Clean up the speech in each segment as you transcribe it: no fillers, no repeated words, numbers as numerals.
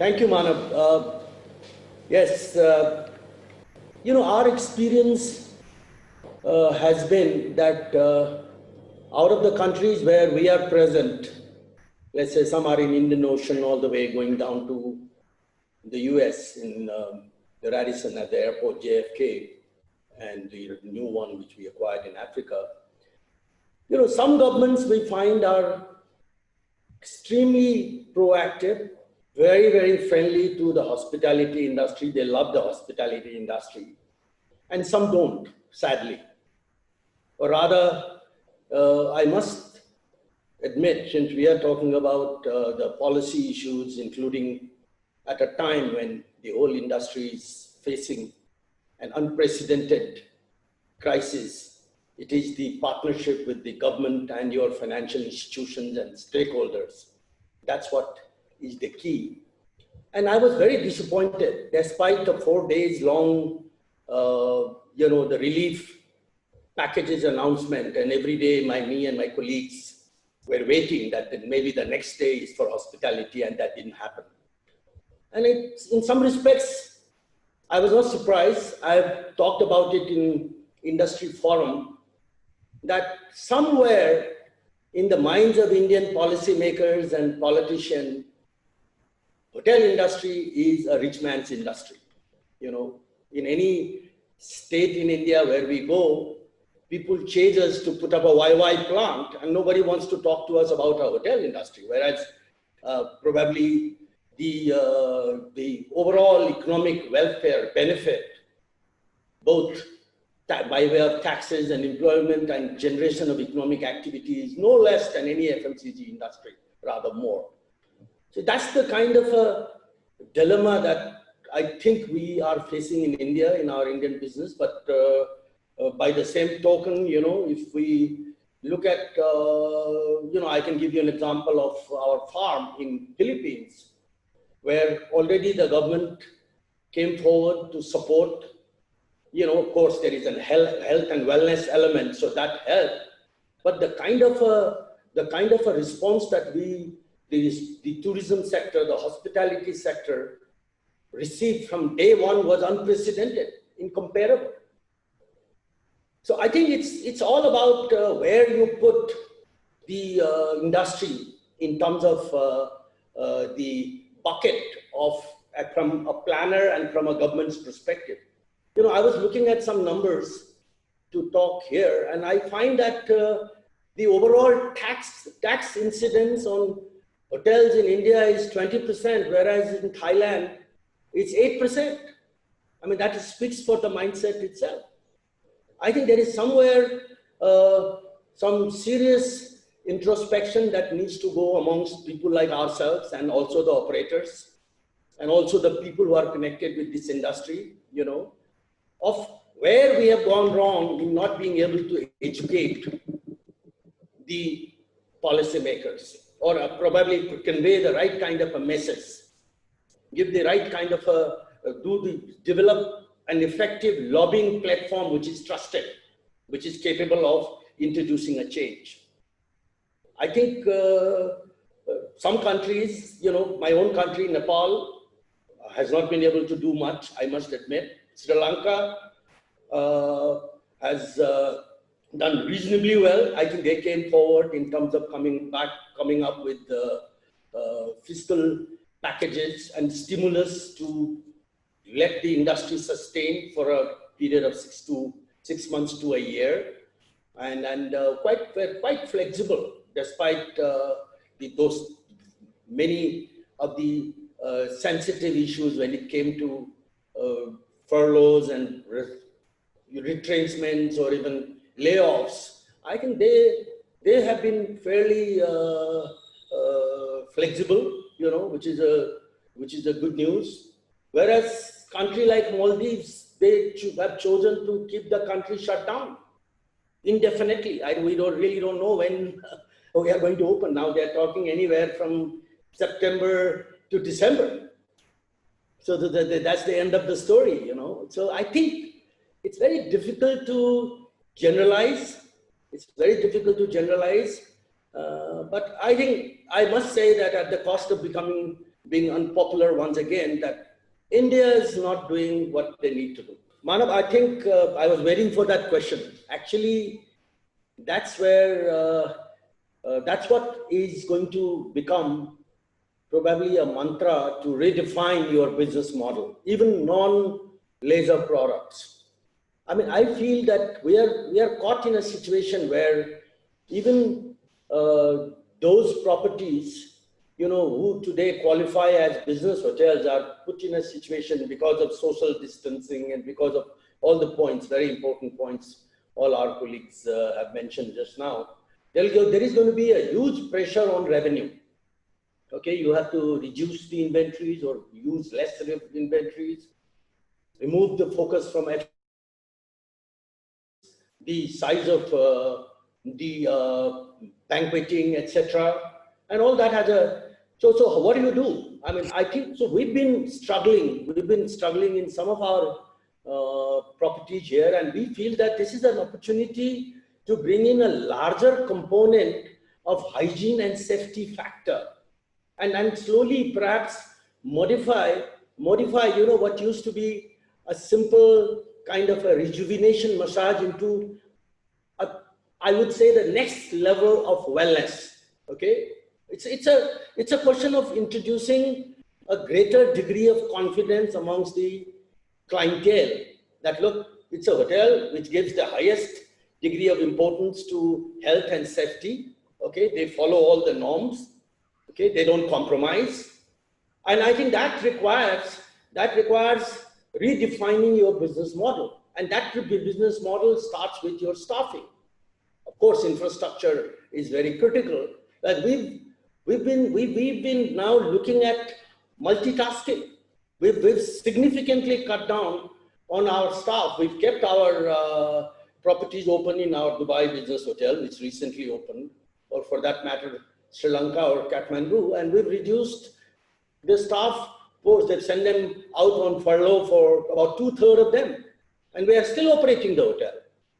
Thank you, Manav. Yes, our experience has been that out of the countries where we are present, let's say some are in Indian Ocean all the way going down to the US in the Radisson at the airport, JFK, and the new one which we acquired in Africa. Some governments we find are extremely proactive, very, very friendly to the hospitality industry. They love the hospitality industry. And some don't, sadly. Or rather, I must admit, since we are talking about the policy issues, including at a time when the whole industry is facing an unprecedented crisis, it is the partnership with the government and your financial institutions and stakeholders. That's what is the key. And I was very disappointed, despite the 4 days long, the relief packages announcement, and every day me and my colleagues were waiting that maybe the next day is for hospitality, and that didn't happen. And in some respects, I was not surprised. I've talked about it in industry forum, that somewhere in the minds of Indian policymakers and politicians, hotel industry is a rich man's industry. In any state in India where we go, people chase us to put up a YY plant, and nobody wants to talk to us about our hotel industry. Whereas probably the overall economic welfare benefit, both by way of taxes and employment and generation of economic activity, is no less than any FMCG industry, rather more. So that's the kind of a dilemma that I think we are facing in India, in our Indian business. But by the same token, if we look at, I can give you an example of our farm in Philippines, where already the government came forward to support. Of course, there is a health and wellness element, so that helped. But the kind of a response that the tourism sector, the hospitality sector, received from day one was unprecedented, incomparable. So I think it's all about where you put the industry in terms of the bucket of from a planner and from a government's perspective. I was looking at some numbers to talk here, and I find that the overall tax incidence on hotels in India is 20%, whereas in Thailand, it's 8%. I mean, that speaks for the mindset itself. I think there is somewhere some serious introspection that needs to go amongst people like ourselves, and also the operators, and also the people who are connected with this industry, of where we have gone wrong in not being able to educate the policymakers, or probably convey the right kind of a message, give the right kind of develop an effective lobbying platform which is trusted, which is capable of introducing a change. I think some countries, my own country, Nepal, has not been able to do much, I must admit. Sri Lanka has done reasonably well. I think they came forward in terms of coming up with fiscal packages and stimulus to let the industry sustain for a period of 6 months to a year, and quite flexible despite those many of the sensitive issues when it came to furloughs and retrenchments or even layoffs. I think they have been fairly flexible, which is a good news. Whereas country like Maldives, they have chosen to keep the country shut down indefinitely. We really don't know when we are going to open. Now they are talking anywhere from September to December. So that's the end of the story, So I think it's very difficult to generalize. But I think I must say that at the cost of becoming being unpopular once again, that India is not doing what they need to do. Manav, I think I was waiting for that question. Actually, that's where, that's what is going to become probably a mantra to redefine your business model, even non-laser products. I mean, I feel that we are caught in a situation where even those properties, you know, who today qualify as business hotels are put in a situation because of social distancing and because of all the points, very important points, all our colleagues have mentioned just now. There is going to be a huge pressure on revenue. Okay, you have to reduce the inventories or use less inventories, remove the focus from the size of the banqueting, etc. And all that has a, so what do? I mean, I think, so we've been struggling in some of our properties here, and we feel that this is an opportunity to bring in a larger component of hygiene and safety factor. And slowly perhaps modify, you know, what used to be a simple kind of a rejuvenation massage into, I would say, the next level of wellness. Okay, it's a question of introducing a greater degree of confidence amongst the clientele that, look, it's a hotel which gives the highest degree of importance to health and safety. Okay, they follow all the norms. Okay, they don't compromise. And I think that requires redefining your business model. And that business model starts with your staffing. Of course, infrastructure is very critical. But we've been now looking at multitasking. We've significantly cut down on our staff. We've kept our properties open in our Dubai Business Hotel, which recently opened, or for that matter, Sri Lanka or Kathmandu, and we've reduced the staff force. They've sent them out on furlough for about 2/3 of them, and we are still operating the hotel.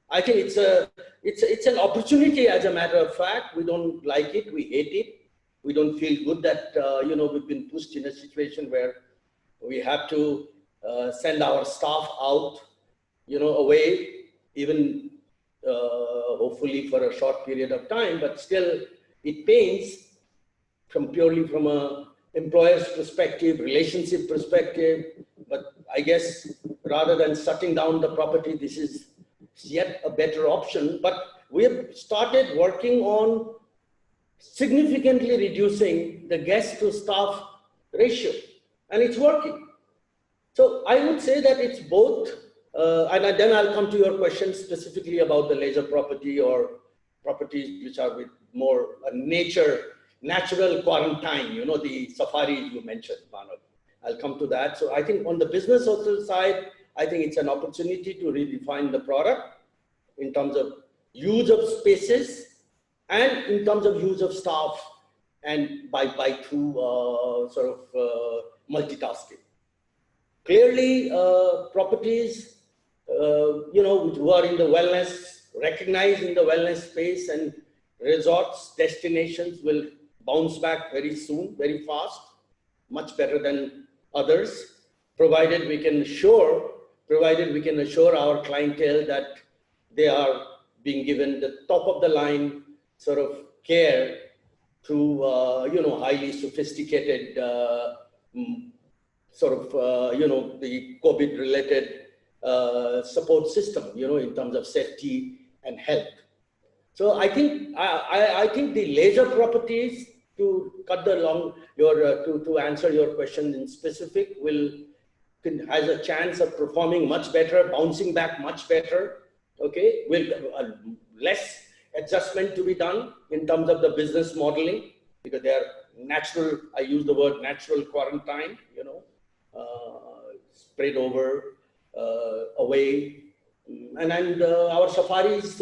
I think it's an opportunity. As a matter of fact, we don't like it, we hate it, we don't feel good that you know, we've been pushed in a situation where we have to send our staff out, you know, away, even hopefully for a short period of time, but still. It pains purely from a employer's perspective, relationship perspective, but I guess rather than shutting down the property, this is yet a better option. But we have started working on significantly reducing the guest to staff ratio, and it's working. So I would say that it's both, and then I'll come to your question specifically about the leisure property or properties which are with more natural quarantine, you know, the safari you mentioned, Manav. I'll come to that. So I think on the business hotel side, I think it's an opportunity to redefine the product in terms of use of spaces and in terms of use of staff, and by through sort of multitasking. Clearly, properties, you know, who are in the wellness, recognized in the wellness space, and resorts, destinations will bounce back very soon, very fast, much better than others, provided we can assure our clientele that they are being given the top of the line sort of care through, you know, highly sophisticated sort of, you know, the COVID related support system, you know, in terms of safety and health. So I think the leisure properties, to cut the long to answer your question in specific, has a chance of performing much better, bouncing back much better. Okay, with less adjustment to be done in terms of the business modeling, because they are natural. I use the word natural quarantine. You know, spread over away, and our safaris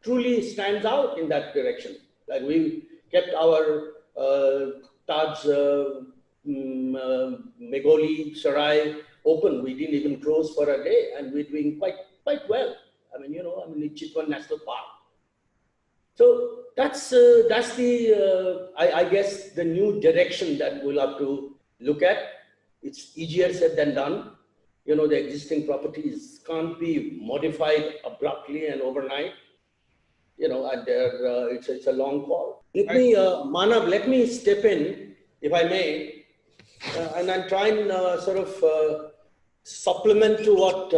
truly stands out in that direction. Like we kept our Taj Megoli Sarai open. We didn't even close for a day, and we're doing quite well. I mean, you know, in Chitwan National Park. So that's the I guess the new direction that we'll have to look at. It's easier said than done. You know, the existing properties can't be modified abruptly and overnight. You know, and it's a long call. Let me, Manav, let me step in, if I may, and I'm trying sort of supplement to what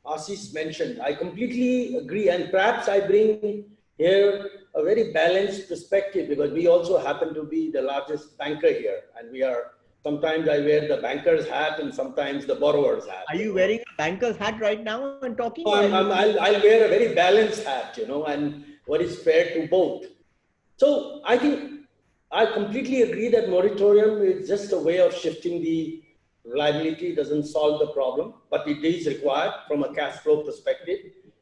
Ashish mentioned. I completely agree, and perhaps I bring here a very balanced perspective because we also happen to be the largest banker here, and we are. Sometimes I wear the banker's hat and sometimes the borrower's hat. Are you wearing a banker's hat right now and talking? I'll wear a very balanced hat, you know, and what is fair to both. So I think I completely agree that moratorium is just a way of shifting the liability. It doesn't solve the problem, but it is required from a cash flow perspective.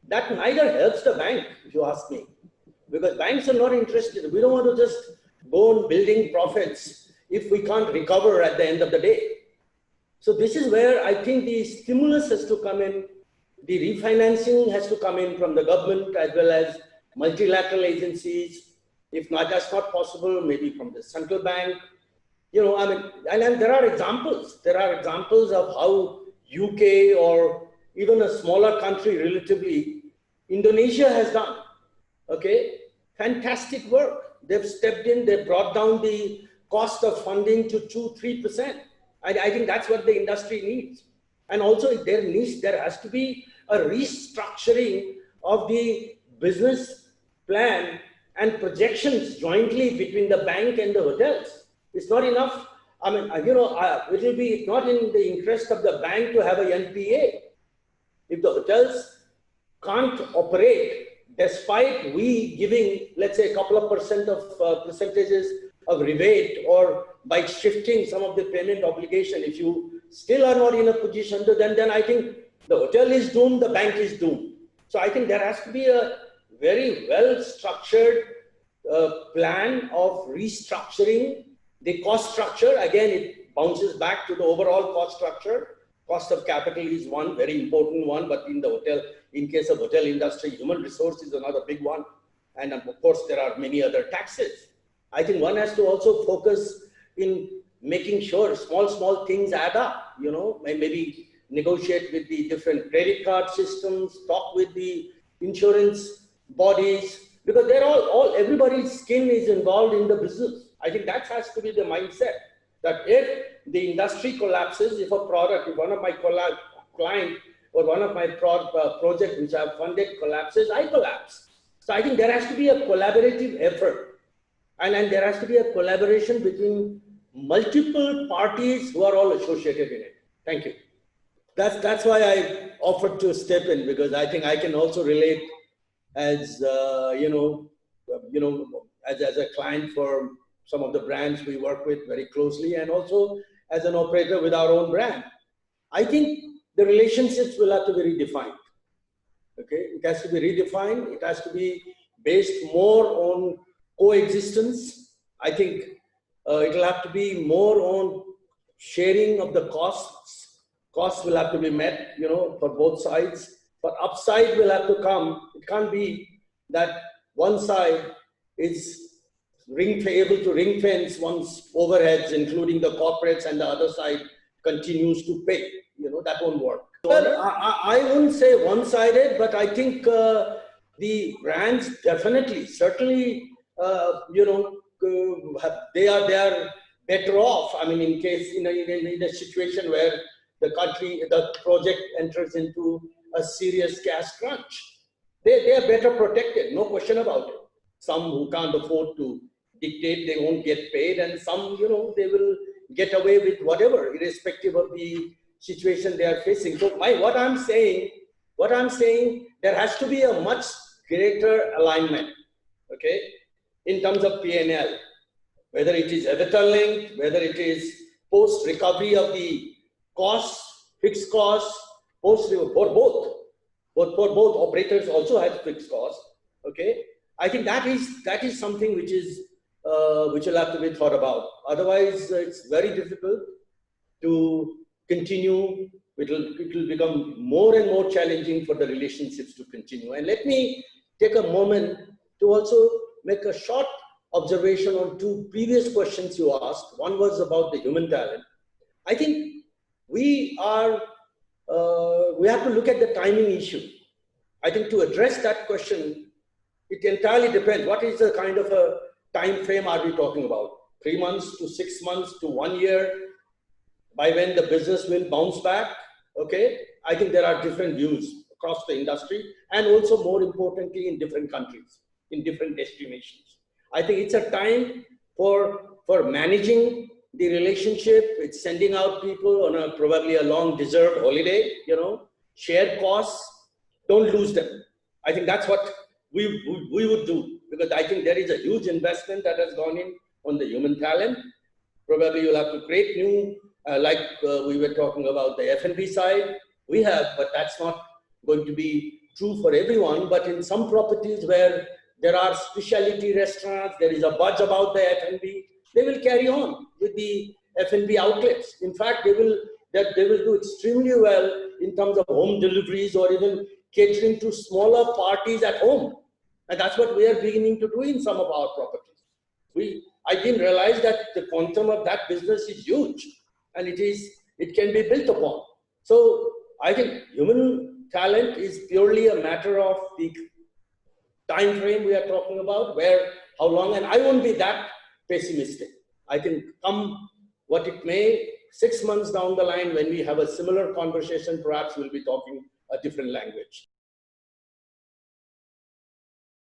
That neither helps the bank, if you ask me, because banks are not interested. We don't want to just go on building profits if we can't recover at the end of the day. So this is where I think the stimulus has to come in, the refinancing has to come in from the government as well as multilateral agencies. If not, that's not possible, maybe from the central bank. You know, I mean, and there are examples. There are examples of how UK or even a smaller country relatively, Indonesia has done, okay? Fantastic work. They've stepped in, they've brought down the cost of funding to 2-3%. I think that's what the industry needs. And also there has to be a restructuring of the business plan and projections jointly between the bank and the hotels. It's not enough. I mean, you know, it will be not in the interest of the bank to have a NPA. If the hotels can't operate despite we giving, let's say, a couple of percentages of rebate or by shifting some of the payment obligation, if you still are not in a position to, then I think the hotel is doomed, the bank is doomed. So I think there has to be a very well structured plan of restructuring the cost structure. Again, it bounces back to the overall cost structure. Cost of capital is one very important one, but in case of hotel industry, human resource is another big one. And of course, there are many other taxes. I think one has to also focus in making sure small things add up, you know, maybe negotiate with the different credit card systems, talk with the insurance bodies, because they're everybody's skin is involved in the business. I think that has to be the mindset that if the industry collapses, if one of my client or one of my project which I've funded collapses, I collapse. So I think there has to be a collaborative effort. And there has to be a collaboration between multiple parties who are all associated in it. Thank you. That's why I offered to step in, because I think I can also relate as you know, as a client for some of the brands we work with very closely, and also as an operator with our own brand. I think the relationships will have to be redefined. Okay, it has to be redefined. It has to be based more on coexistence. I think it'll have to be more on sharing of the costs. Costs will have to be met, you know, for both sides. But upside will have to come. It can't be that one side is able to ring fence one's overheads, including the corporates, and the other side continues to pay. You know, that won't work. Well, I wouldn't say one-sided, but I think the brands definitely, certainly, you know, they are better off. I mean, in case in a situation where the project enters into a serious cash crunch, they are better protected, no question about it. Some who can't afford to dictate, they won't get paid, and some, you know, they will get away with whatever, irrespective of the situation they are facing. So what I'm saying, there has to be a much greater alignment, okay, in terms of P&L, whether it is EBITDA linked, whether it is post recovery of the costs, fixed costs, for both operators also have fixed costs. Okay, I think that is something which will have to be thought about. Otherwise, it's very difficult to continue. It will become more and more challenging for the relationships to continue. And let me take a moment to also make a short observation on two previous questions you asked. One was about the human talent. I think we have to look at the timing issue. I think to address that question, it entirely depends. What is the kind of a time frame are we talking about? 3 months to 6 months to 1 year? By when the business will bounce back? Okay, I think there are different views across the industry, and also more importantly in different countries, in different destinations. I think it's a time for managing the relationship. It's sending out people on a probably a long deserved holiday, shared costs. Don't lose them. I think that's what we would do, because I think there is a huge investment that has gone in on the human talent. Probably you'll have to create new, we were talking about the F&B side. We have, but that's not going to be true for everyone. But in some properties where there are specialty restaurants, there is a buzz about the F&B, they will carry on with the F&B outlets. In fact, they will do extremely well in terms of home deliveries or even catering to smaller parties at home. And that's what we are beginning to do in some of our properties. I didn't realize that the quantum of that business is huge, and it can be built upon. So I think human talent is purely a matter of the time frame we are talking about, how long, and I won't be that pessimistic. I think come what it may, 6 months down the line when we have a similar conversation, perhaps we'll be talking a different language.